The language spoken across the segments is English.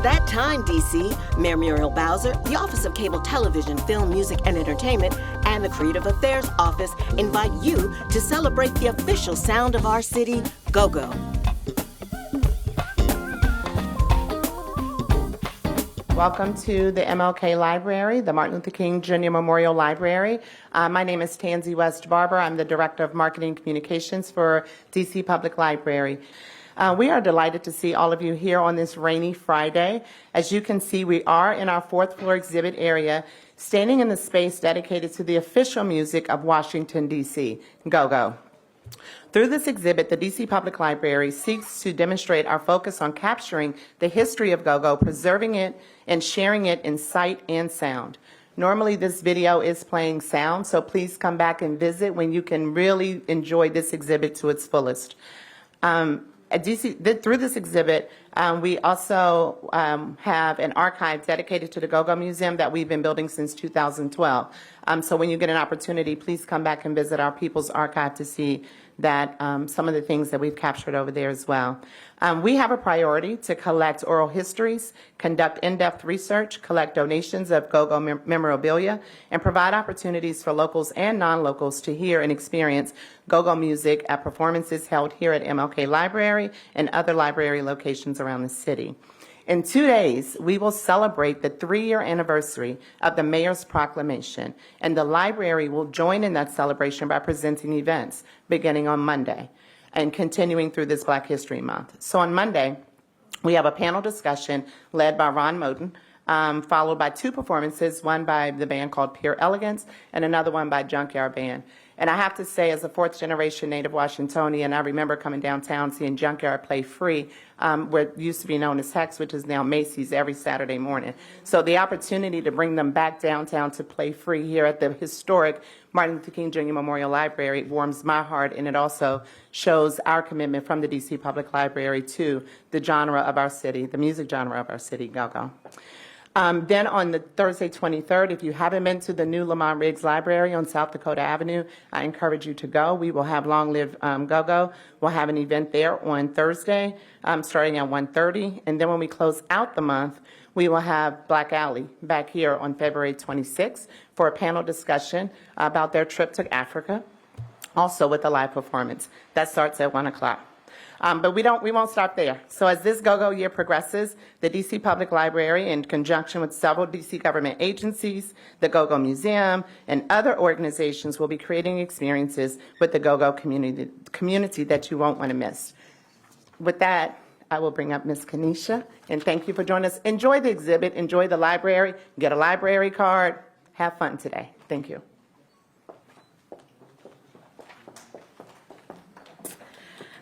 that time, DC. Mayor Muriel Bowser, the Office of Cable Television, Film, Music, and Entertainment, and the Creative Affairs Office invite you to celebrate the official sound of our city, go-go. Welcome to the MLK Library, the Martin Luther King Jr. Memorial Library. My name is Tansy West Barber. I'm the Director of Marketing Communications for DC Public Library. We are delighted to see all of you here on this rainy Friday. As you can see, we are in our fourth floor exhibit area, standing in the space dedicated to the official music of Washington, D.C., go-go. Through this exhibit, the DC Public Library seeks to demonstrate our focus on capturing the history of go-go, preserving it, and sharing it in sight and sound. Normally, this video is playing sound, so please come back and visit when you can really enjoy this exhibit to its fullest. Through this exhibit, we also have an archive dedicated to the Go-Go Museum that we've been building since 2012. So when you get an opportunity, please come back and visit our People's Archive to see that some of the things that we've captured over there as well. We have a priority to collect oral histories, conduct in-depth research, collect donations of go-go memorabilia, and provide opportunities for locals and non-locals to hear and experience go-go music at performances held here at MLK Library and other library locations around the city. In 2 days, we will celebrate the 3-year anniversary of the Mayor's Proclamation, and the library will join in that celebration by presenting events beginning on Monday and continuing through this Black History Month. So on Monday, we have a panel discussion led by Ron Moen, followed by 2 performances, one by the band called Pure Elegance and another one by Junkyard Band. And I have to say, as a 4th-generation native Washingtonian, I remember coming downtown seeing Junkyard play free, where it used to be known as Hex, which is now Macy's, every Saturday morning. So the opportunity to bring them back downtown to play free here at the historic Martin Luther King Jr. Memorial Library warms my heart, and it also shows our commitment from the DC Public Library to the genre of our city, the music genre of our city, go-go. Then on the Thursday 23rd, if you haven't been to the new Lamont Riggs Library on South Dakota Avenue, I encourage you to go. We will have Long Live Go-Go. We'll have an event there on Thursday starting at 1:30. And then when we close out the month, we will have Black Alley back here on February 26th for a panel discussion about their trip to Africa, also with a live performance. That starts at 1 o'clock. But we won't stop there. So as this go-go year progresses, the DC Public Library, in conjunction with several DC government agencies, the Go-Go Museum, and other organizations, will be creating experiences with the go-go community that you won't want to miss. With that, I will bring up Ms. Kenesha, and thank you for joining us. Enjoy the exhibit, enjoy the library, get a library card, have fun today. Thank you.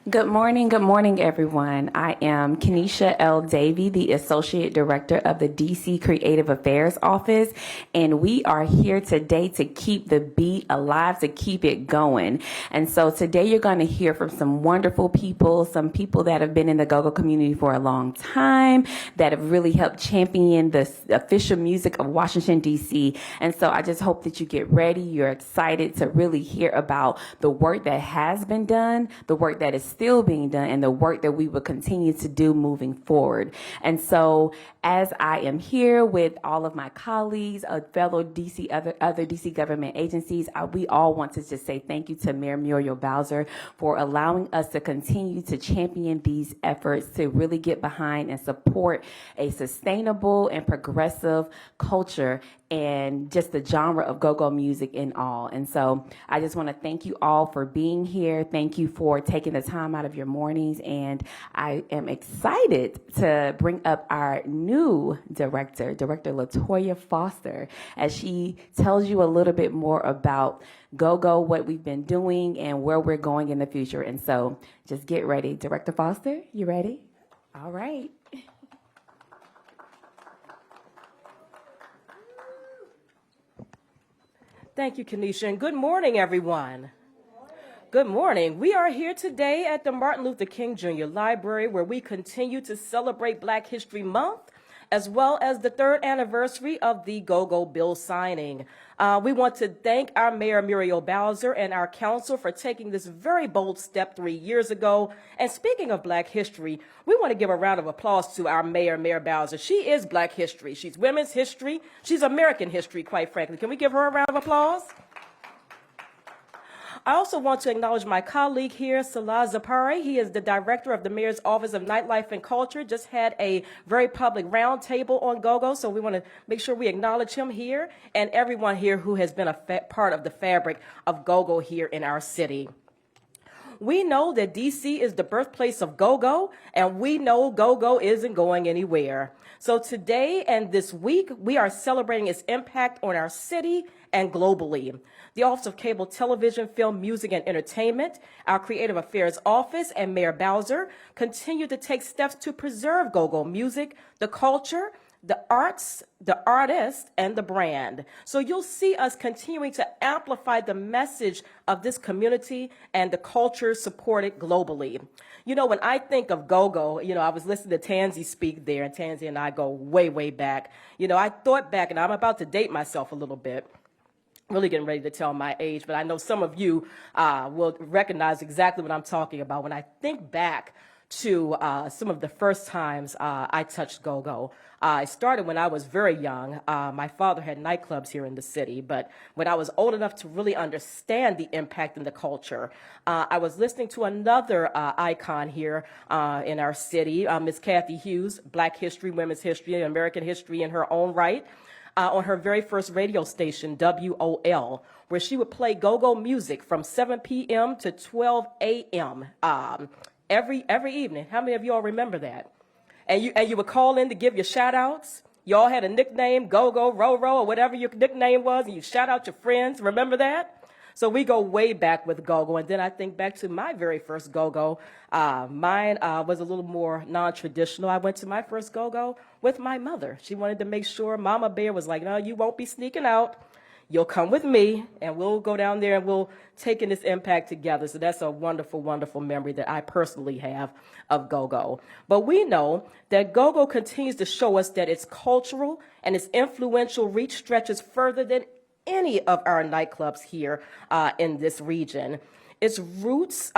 Good morning, everyone. I am Kenesha L. Davey, the Associate Director of the DC Creative Affairs Office, and we are here today to keep the beat alive, to keep it going. And so today you're going to hear from some wonderful people, some people that have been in the go-go community for a long time, that have really helped champion the official music of Washington, D.C. And so I just hope that you get ready, you're excited to really hear about the work that has been done, the work that is still being done, and the work that we will continue to do moving forward. And so as I am here with all of my colleagues, fellow DC, other DC government agencies, we all want to just say thank you to Mayor Muriel Bowser for allowing us to continue to champion these efforts to really get behind and support a sustainable and progressive culture and just the genre of go-go music in all. And so I just want to thank you all for being here. Thank you for taking the time out of your mornings. And I am excited to bring up our new director, Director Latoya Foster, as she tells you a little bit more about go-go, what we've been doing, and where we're going in the future. And so just get ready. Director Foster, you ready? All right. Thank you, Kenesha, and good morning, everyone. Good morning. We are here today at the Martin Luther King Jr. Library, where we continue to celebrate Black History Month as well as the 3rd anniversary of the Go-Go bill signing. We want to thank our Mayor Muriel Bowser and our council for taking this very bold step 3 years ago. And speaking of Black history, we want to give a round of applause to our Mayor, Mayor Bowser. She is Black history. She's women's history. She's American history, quite frankly. Can we give her a round of applause? I also want to acknowledge my colleague here, Salah Zapari. He is the director of the Mayor's Office of Nightlife and Culture. Just had a very public roundtable on Go-Go, so we want to make sure we acknowledge him here and everyone here who has been a part of the fabric of Go-Go here in our city. We know that DC is the birthplace of Go-Go, and we know Go-Go isn't going anywhere. So today and this week, we are celebrating its impact on our city and globally. The Office of Cable Television, Film, Music, and Entertainment, our Creative Affairs Office, and Mayor Bowser continue to take steps to preserve Go-Go music, the culture, the arts, the artist, and the brand. So you'll see us continuing to amplify the message of this community and the culture supported globally. You know, when I think of Go-Go, I was listening to Tansy speak there, and Tansy and I go way, way back. I thought back, and I'm about to date myself a little bit. Really getting ready to tell my age, but I know some of you will recognize exactly what I'm talking about. When I think back to some of the first times I touched Go-Go. I started when I was very young. My father had nightclubs here in the city, but when I was old enough to really understand the impact in the culture, I was listening to another icon here in our city, Miss Kathy Hughes, Black history, women's history, and American history in her own right, on her very first radio station, WOL, where she would play Go-Go music from 7 p.m. to 12 a.m. Every evening. How many of you all remember that? And you would call in to give your shout outs. You all had a nickname, Go-Go, Ro-Ro, or whatever your nickname was, and you shout out your friends. Remember that? So we go way back with Go-Go. And then I think back to my very first Go-Go. Mine was a little more non-traditional. I went to my first Go-Go with my mother. She wanted to make sure Mama Bear was like, no, you won't be sneaking out. You'll come with me, and we'll go down there, and we'll take in this impact together. So that's a wonderful, wonderful memory that I personally have of Go-Go. But we know that Go-Go continues to show us that its cultural and its influential reach stretches further than any of our nightclubs here in this region. Its roots,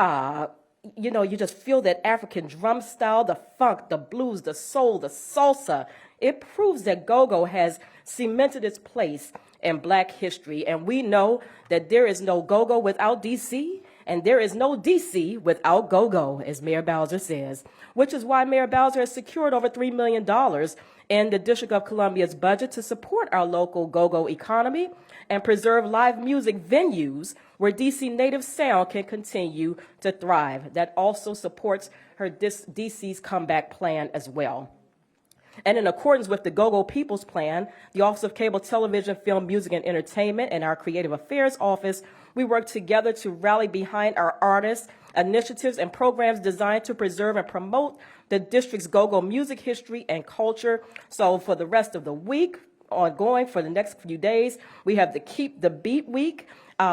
you just feel that African drum style, the funk, the blues, the soul, the salsa. It proves that Go-Go has cemented its place in Black history. And we know that there is no Go-Go without DC, and there is no DC without Go-Go, as Mayor Bowser says, which is why Mayor Bowser has secured over $3 million in the District of Columbia's budget to support our local Go-Go economy and preserve live music venues where DC native sound can continue to thrive. That also supports her DC's comeback plan as well. And in accordance with the Go-Go People's Plan, the Office of Cable Television, Film, Music, and Entertainment, and our Creative Affairs Office, we work together to rally behind our artists, initiatives, and programs designed to preserve and promote the district's Go-Go music history and culture. So for the rest of the week, ongoing for the next few days, we have the Keep the Beat Week,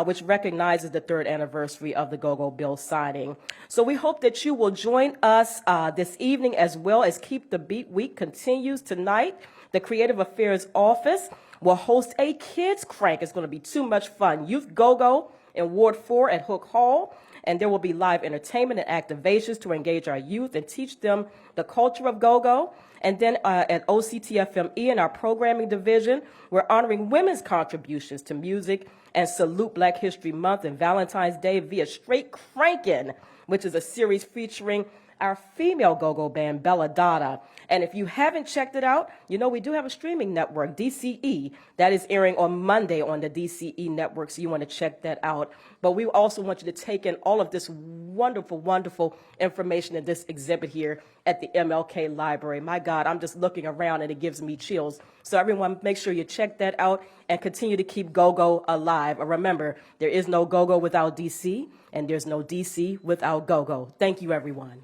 which recognizes the 3rd anniversary of the Go-Go bill signing. So we hope that you will join us this evening as well as Keep the Beat Week continues tonight. The Creative Affairs Office will host a kids crank. It's going to be too much fun. Youth Go-Go in Ward 4 at Hook Hall. And there will be live entertainment and activations to engage our youth and teach them the culture of Go-Go. And then at OCTFME in our programming division, we're honoring women's contributions to music and salute Black History Month and Valentine's Day via Straight Crankin', which is a series featuring our female go-go band, Bella Dada. And if you haven't checked it out, we do have a streaming network, DCE, that is airing on Monday on the DCE network, so you want to check that out. But we also want you to take in all of this wonderful, wonderful information in this exhibit here at the MLK Library. My God, I'm just looking around and it gives me chills. So everyone, make sure you check that out and continue to keep Go-Go alive. And remember, there is no Go-Go without DC, and there's no DC without Go-Go. Thank you, everyone.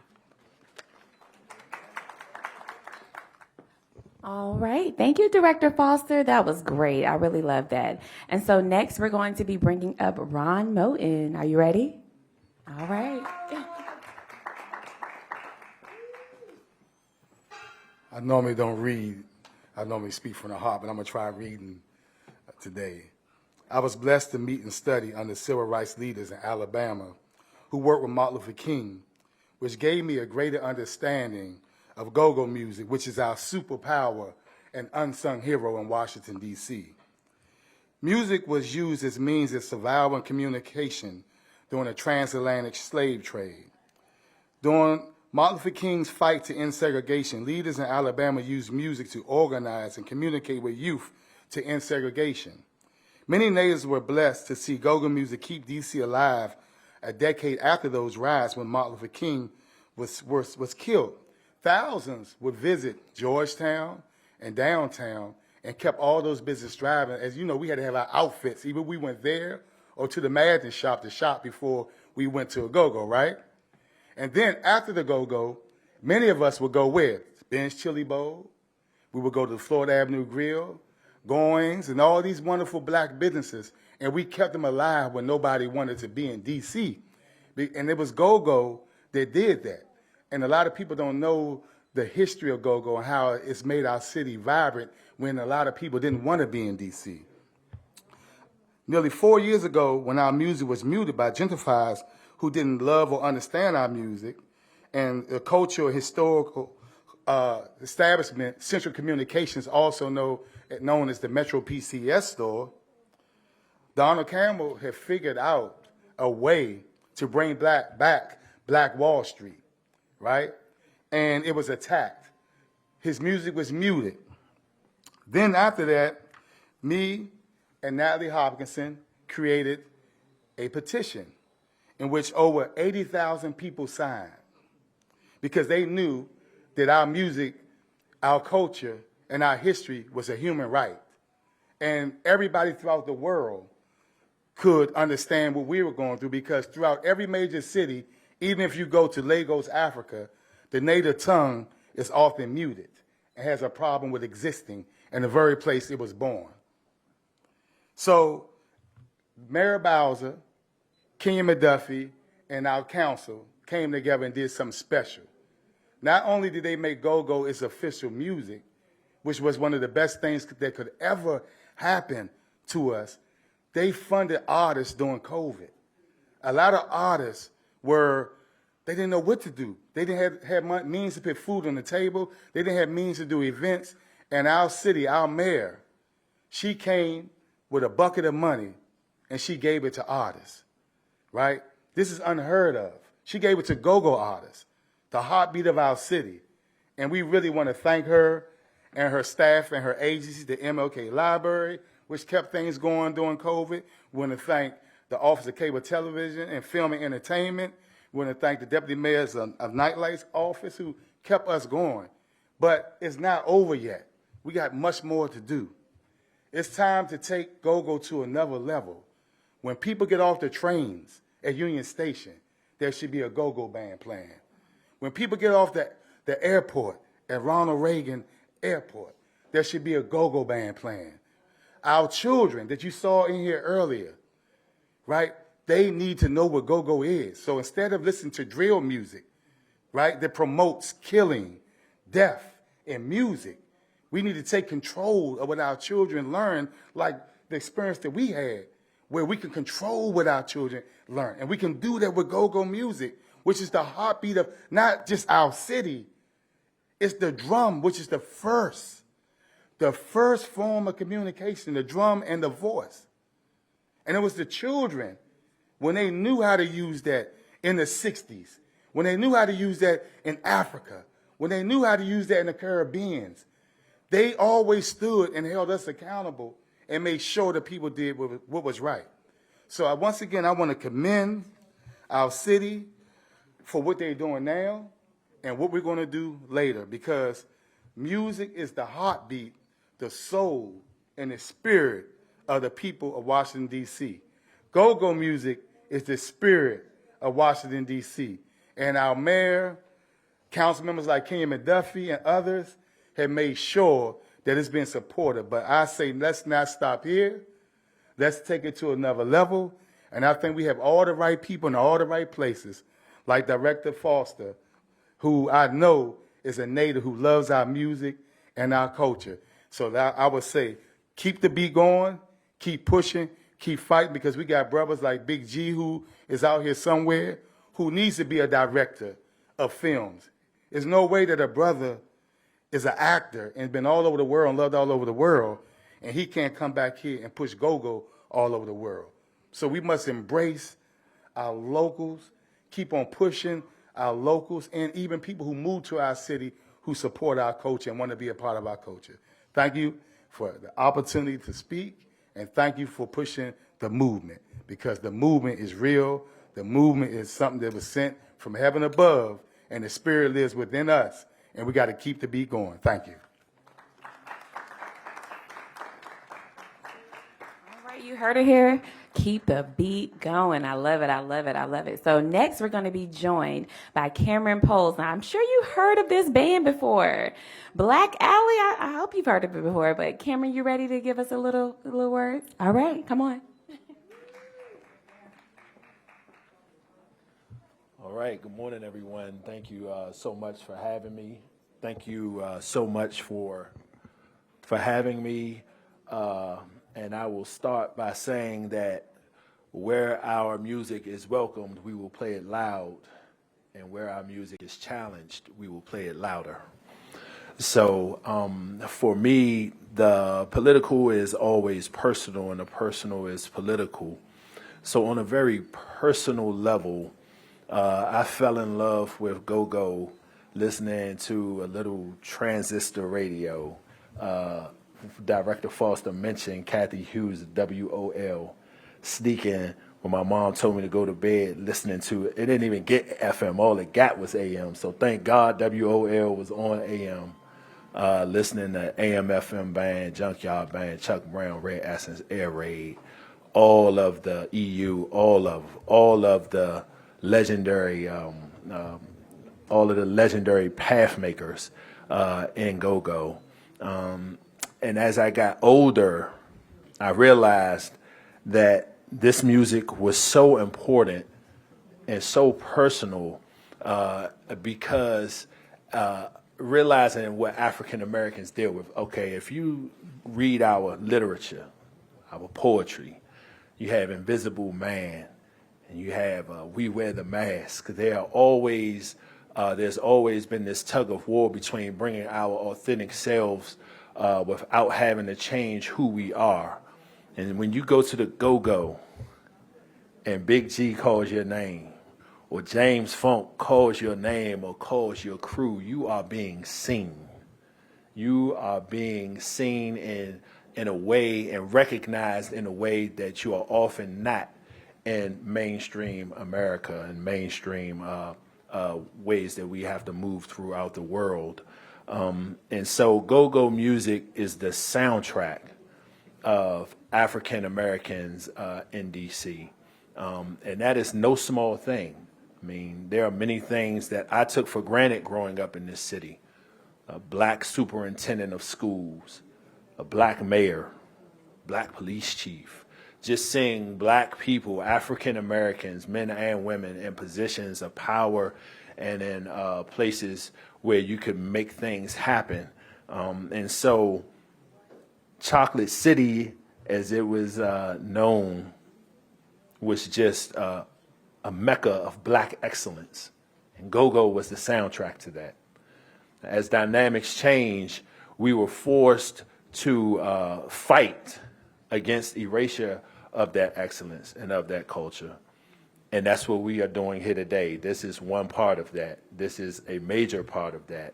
All right. Thank you, Director Foster. That was great. I really love that. And so next, we're going to be bringing up Ron Moen. Are you ready? All right. I normally don't read I normally speak from the heart, but I'm going to try reading today. I was blessed to meet and study under civil rights leaders in Alabama who worked with Martin Luther King, which gave me a greater understanding of go-go music, which is our superpower and unsung hero in Washington, D.C. Music was used as means of survival and communication during the transatlantic slave trade. During Martin Luther King's fight to end segregation, leaders in Alabama used music to organize and communicate with youth to end segregation. Many natives were blessed to see go-go music keep D.C. alive a decade after those riots when Martin Luther King was killed. Thousands would visit Georgetown and downtown and kept all those business driving. As you know, we had to have our outfits. Either we went there or to the Madden shop to shop before we went to a go-go, right? And then after the go-go, many of us would go where? Ben's Chili Bowl. We would go to the Florida Avenue Grill, Goings, and all these wonderful black businesses. And we kept them alive when nobody wanted to be in D.C. And it was go-go that did that. And a lot of people don't know the history of go-go and how it's made our city vibrant when a lot of people didn't want to be in D.C. Nearly 4 years ago, when our music was muted by gentrifiers who didn't love or understand our music, and the cultural historical establishment, Central Communications, also known as the Metro PCS store, Donald Campbell had figured out a way to bring back Black Wall Street, right? And it was attacked. His music was muted. Then after that, me and Natalie Hopkinson created a petition in which over 80,000 people signed because they knew that our music, our culture, and our history was a human right. And everybody throughout the world could understand what we were going through because throughout every major city, even if you go to Lagos, Africa, the native tongue is often muted and has a problem with existing in the very place it was born. So Mayor Bowser, Kenya McDuffie, and our council came together and did something special. Not only did they make go-go its official music, which was one of the best things that could ever happen to us, they funded artists during COVID. A lot of artists they didn't know what to do. They didn't have means to put food on the table. They didn't have means to do events. And our city, our mayor, she came with a bucket of money and she gave it to artists, right? This is unheard of. She gave it to go-go artists, the heartbeat of our city. And we really want to thank her and her staff and her agency, the MLK Library, which kept things going during COVID. We want to thank the Office of Cable Television and Film and Entertainment. We want to thank the Deputy Mayor's of Nightlife's office who kept us going. But it's not over yet. We got much more to do. It's time to take go-go to another level. When people get off the trains at Union Station, there should be a go-go band playing. When people get off the airport at Ronald Reagan Airport, there should be a go-go band playing. Our children that you saw in here earlier, right? They need to know what go-go is. So instead of listening to drill music, right, that promotes killing, death, and music, we need to take control of what our children learn, like the experience that we had, where we can control what our children learn. And we can do that with go-go music, which is the heartbeat of not just our city. It's the drum, which is the first form of communication, the drum and the voice. And it was the children, when they knew how to use that in the 60s, when they knew how to use that in Africa, when they knew how to use that in the Caribbean, they always stood and held us accountable and made sure that people did what was right. So once again, I want to commend our city for what they're doing now and what we're going to do later, because music is the heartbeat, the soul, and the spirit of the people of Washington, D.C. Go-go music is the spirit of Washington, D.C. And our mayor, council members like Kenya McDuffie and others have made sure that it's been supported. But I say let's not stop here. Let's take it to another level. And I think we have all the right people in all the right places, like Director Foster, who I know is a native who loves our music and our culture. So that I would say, keep the beat going, keep pushing, keep fighting, because we got brothers like Big G who is out here somewhere who needs to be a director of films. There's no way that a brother is an actor and been all over the world and loved all over the world, and he can't come back here and push go-go all over the world. So we must embrace our locals, keep on pushing our locals, and even people who move to our city who support our culture and want to be a part of our culture. Thank you for the opportunity to speak, and thank you for pushing the movement, because the movement is real. The movement is something that was sent from heaven above, and the Spirit lives within us, and we got to keep the beat going. Thank you. All right, you heard it here. Keep the beat going. I love it. I love it. I love it. So next we're going to be joined by Cameron Poles. Now I'm sure you've heard of this band before. Black Alley. I hope you've heard of it before, but Cameron, you ready to give us a little words? All right, come on. All right, good morning, everyone. Thank you so much for having me. Thank you so much for having me. And I will start by saying that where our music is welcomed, we will play it loud. And where our music is challenged, we will play it louder. So for me, the political is always personal and the personal is political. So on a very personal level, I fell in love with go-go listening to a little transistor radio. Director Foster mentioned Kathy Hughes, WOL, sneaking when my mom told me to go to bed listening to it. It didn't even get FM. All it got was AM. So thank God WOL was on AM, listening to AM, FM band, Junkyard Band, Chuck Brown, Red Essence, Air Raid, all of the EU, all of the legendary, all of the legendary path makers in go-go. And as I got older, I realized that this music was so important and so personal because realizing what African Americans deal with. Okay, if you read our literature, our poetry, you have Invisible Man, and you have We Wear the Mask. There's always been this tug of war between bringing our authentic selves without having to change who we are. And when you go to the go-go and Big G calls your name, or James Funk calls your name or calls your crew, you are being seen. You are being seen in a way and recognized in a way that you are often not in mainstream America and mainstream ways that we have to move throughout the world. And so go-go music is the soundtrack of African Americans in DC. And that is no small thing. I mean, there are many things that I took for granted growing up in this city. A black superintendent of schools, a black mayor, black police chief, just seeing black people, African Americans, men and women, in positions of power and in places where you could make things happen. And so Chocolate City, as it was known, was just a mecca of black excellence. And go-go was the soundtrack to that. As dynamics change, we were forced to fight against erasure of that excellence and of that culture. And that's what we are doing here today. This is one part of that. This is a major part of that.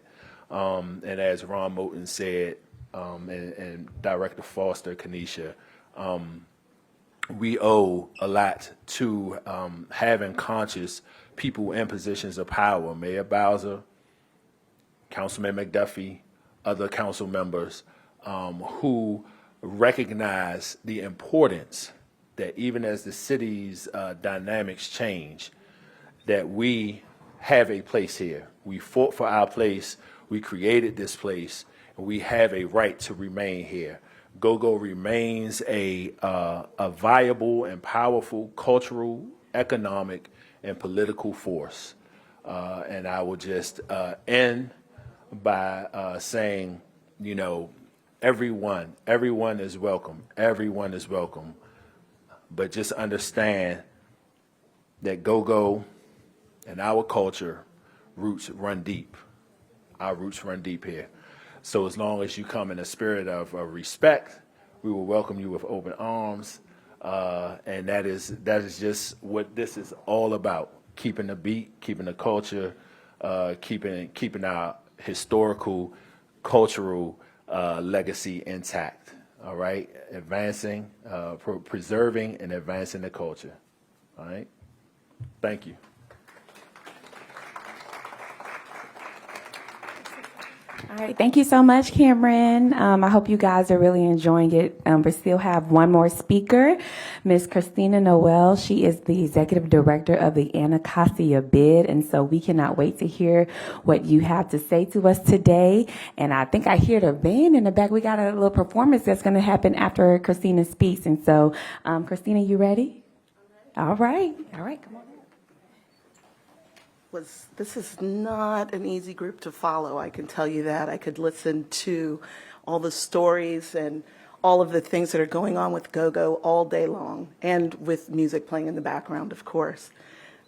And as Ron Moten said, and Director Foster, Kenesha, we owe a lot to having conscious people in positions of power. Mayor Bowser, Councilman McDuffie, other council members who recognize the importance that even as the city's dynamics change, that we have a place here. We fought for our place, we created this place, and we have a right to remain here. Go-go remains a viable and powerful cultural, economic, and political force. And I will just end by saying, you know, everyone is welcome. Everyone is welcome. But just understand that go-go and our culture roots run deep. Our roots run deep here. So as long as you come in a spirit of respect, we will welcome you with open arms. And that is just what this is all about: keeping the beat, keeping the culture, keeping our historical, cultural legacy intact. All right, advancing, preserving, and advancing the culture. All right, thank you. All right, thank you so much, Cameron. I hope you guys are really enjoying it. We still have one more speaker, Ms. Christina Noel. She is the executive director of the Anacostia Bid, and so we cannot wait to hear what you have to say to us today. And I think I hear the band in the back. We got a little performance that's going to happen after Christina speaks. And so, Christina, you ready? All right, come on. This is not an easy group to follow, I can tell you that. I could listen to all the stories and all of the things that are going on with go-go all day long, and with music playing in the background, of course.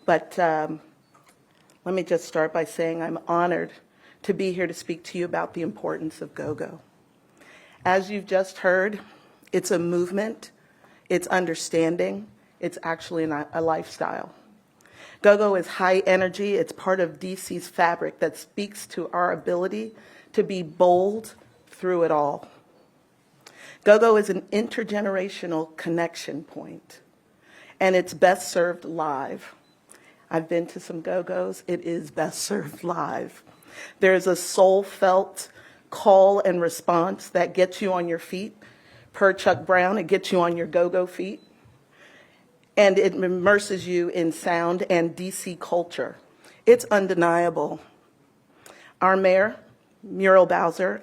But let me just start by saying I'm honored to be here to speak to you about the importance of go-go. As you've just heard, it's a movement, it's understanding, it's actually a lifestyle. Go-go is high energy. It's part of DC's fabric that speaks to our ability to be bold through it all. Go-go is an intergenerational connection point, and it's best served live. I've been to some go-go's. It is best served live. There's a soul-felt call and response that gets you on your feet. Per Chuck Brown, it gets you on your go-go feet. And it immerses you in sound and DC culture. It's undeniable. Our mayor, Muriel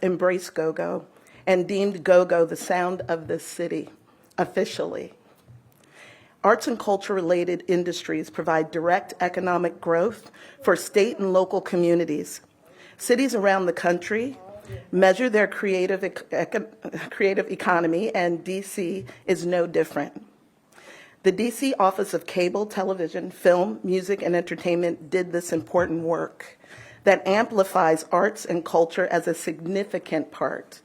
embraced go-go and deemed go-go the sound of this city, officially. Arts and culture-related industries provide direct economic growth for state and local communities. Cities around the country measure their creative economy, and DC is no different. The DC Office of Cable, Television, Film, Music, and Entertainment did this important work that amplifies arts and culture as a significant part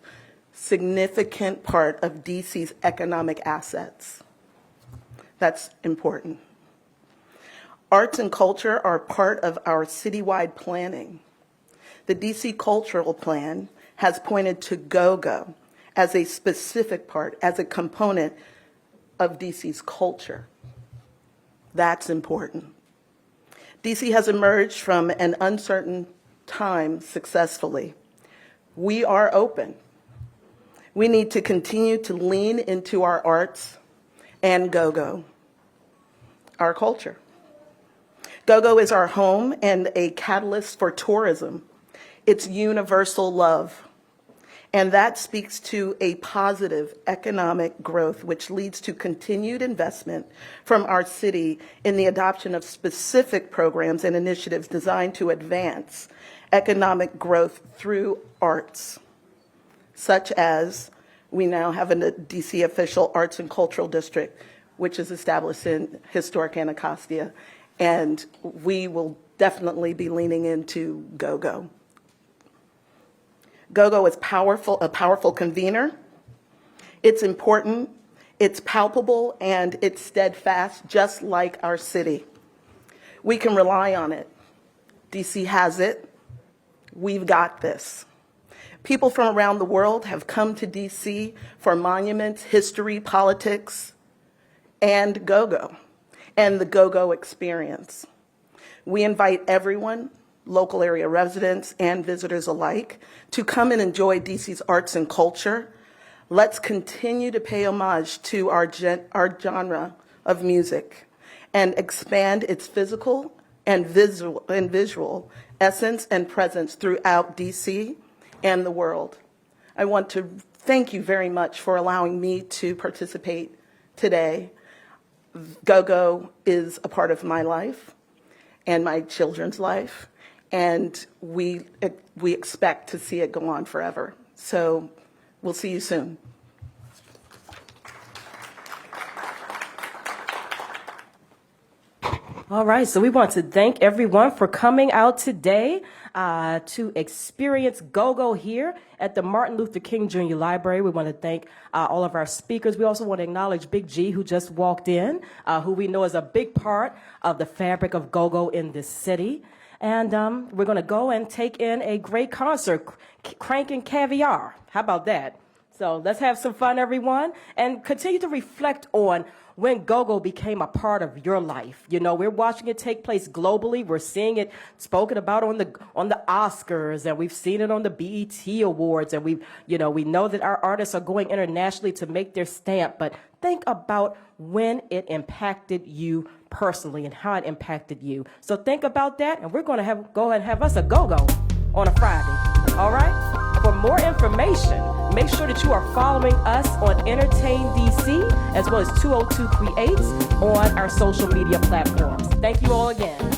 of DC's economic assets. That's important. Arts and culture are part of our citywide planning. The DC Cultural Plan has pointed to go-go as a specific part, as a component of DC's culture. That's important. DC has emerged from an uncertain time successfully. We are open. We need to continue to lean into our arts and go-go, our culture. Go-go is our home and a catalyst for tourism. It's universal love. And that speaks to a positive economic growth, which leads to continued investment from our city in the adoption of specific programs and initiatives designed to advance economic growth through arts, such as we now have a DC official arts and cultural district, which is established in historic Anacostia, and we will definitely be leaning into go-go. Go-go is a powerful convener. It's important, it's palpable, and it's steadfast, just like our city. We can rely on it. DC has it. We've got this. People from around the world have come to DC for monuments, history, politics, and go-go, and the go-go experience. We invite everyone, local area residents and visitors alike, to come and enjoy DC's arts and culture. Let's continue to pay homage to our genre of music and expand its physical and visual essence and presence throughout DC and the world. I want to thank you very much for allowing me to participate today. Go-go is a part of my life and my children's life, and we expect to see it go on forever. So We'll see you soon. All right, so we want to thank everyone for coming out today to experience go-go here at the Martin Luther King Jr. Library. We want to thank all of our speakers. We also want to acknowledge Big G, who just walked in, who we know is a big part of the fabric of go-go in this city. And we're going to go and take in a great concert, Crankin' Caviar. How about that? So let's have some fun, everyone, and continue to reflect on when go-go became a part of your life. You know, we're watching it take place globally. We're seeing it spoken about on the Oscars, and we've seen it on the BET Awards, and we know that our artists are going internationally to make their stamp. But think about when it impacted you personally and how it impacted you. So think about that, and we're going to go ahead and have us a go-go on a Friday. All right? For more information, make sure that you are following us on Entertain DC as well as 202 Creates on our social media platforms. Thank you all again.